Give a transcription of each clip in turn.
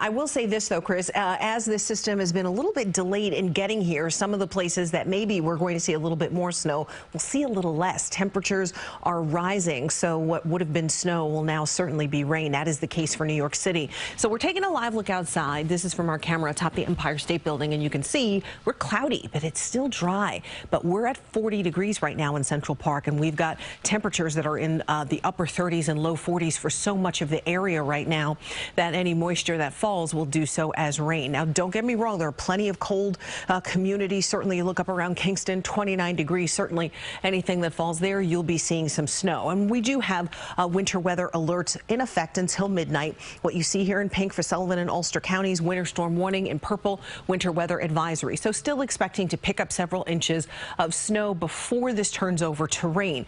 I will say this, though, Chris, as this system has been a little bit delayed in getting here, some of the places that maybe we're going to see a little bit more snow, we'll see a little less. Temperatures are rising, so what would have been snow will now certainly be rain. That is the case for New York City. So we're taking a live look outside. This is from our camera atop the Empire State Building, and you can see we're cloudy, but it's still dry. But we're at 40 degrees right now in Central Park, and we've got temperatures that are in the upper 30s and low 40s for so much of the area right now that any moisture that falls will do so as rain. Now, don't get me wrong, there are plenty of cold communities. Certainly, you look up around Kingston, 29 degrees. Certainly, anything that falls there, you'll be seeing some snow. And we do have winter weather alerts in effect until midnight. What you see here in pink for Sullivan and Ulster counties, winter storm warning; in purple, winter weather advisory. So still expecting to pick up several inches of snow before this turns over to rain.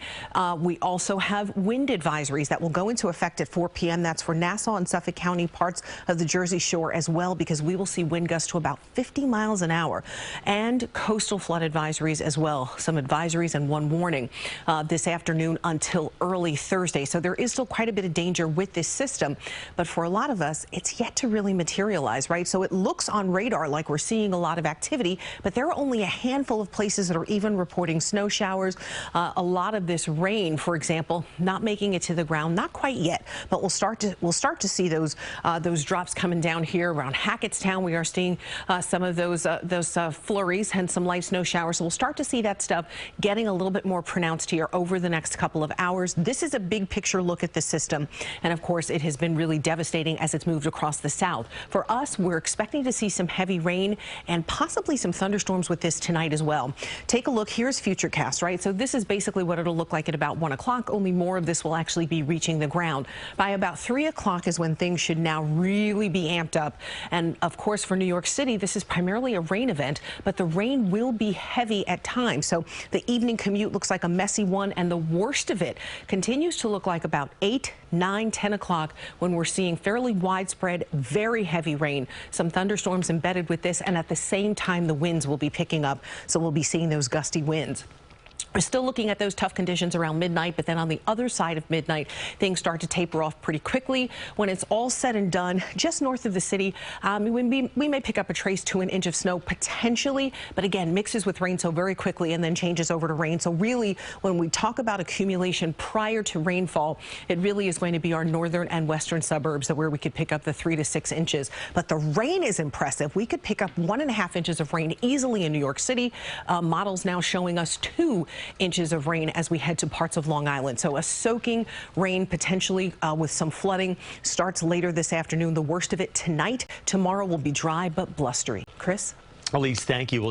We also have wind advisories that will go into effect at 4 p.m. That's for Nassau and Suffolk County, parts of the Jersey Shore as well, because we will see wind gusts to about 50 miles an hour, and coastal flood advisories as well. Some advisories and one warning this afternoon until early Thursday. So there is still quite a bit of danger with this system, but for a lot of us, it's yet to really materialize, right? So it looks on radar like we're seeing a lot of activity, but there are only a handful of places that are even reporting snow showers. A lot of this rain, for example, not making it to the ground, not quite yet, but we'll start to see those drops coming down here around Hackettstown. We are seeing some of those flurries and some light snow showers. So we'll start to see that stuff getting a little bit more pronounced here over the next couple of hours. This is a big picture look at the system, and of course it has been really devastating as it's moved across the south. For us, we're expecting to see some heavy rain and possibly some thunderstorms with this tonight as well. Take a look. Here's Futurecast, right? So this is basically what it'll look like at about 1 o'clock. Only more of this will actually be reaching the ground. By about 3 o'clock is when things should now really be amped up. And of course, for New York City, this is primarily a rain event, but the rain will be heavy at times. So the evening commute looks like a messy one, and the worst of it continues to look like about 8, 9, 10 o'clock when we're seeing fairly widespread, very heavy rain, some thunderstorms embedded with this, and at the same time, the winds will be picking up. So we'll be seeing those gusty winds. We're still looking at those tough conditions around midnight, but then on the other side of midnight, things start to taper off pretty quickly. When it's all said and done, just north of the city, we may pick up a trace to an inch of snow potentially, but again, mixes with rain so very quickly and then changes over to rain. So really, when we talk about accumulation prior to rainfall, it really is going to be our northern and western suburbs where we could pick up the 3 to 6 inches. But the rain is impressive. We could pick up 1.5 inches of rain easily in New York City. Models now showing us 2 inches of rain as we head to parts of Long Island. So a soaking rain potentially with some flooding starts later this afternoon. The worst of it tonight. Tomorrow will be dry but blustery. Chris? Elise, thank you.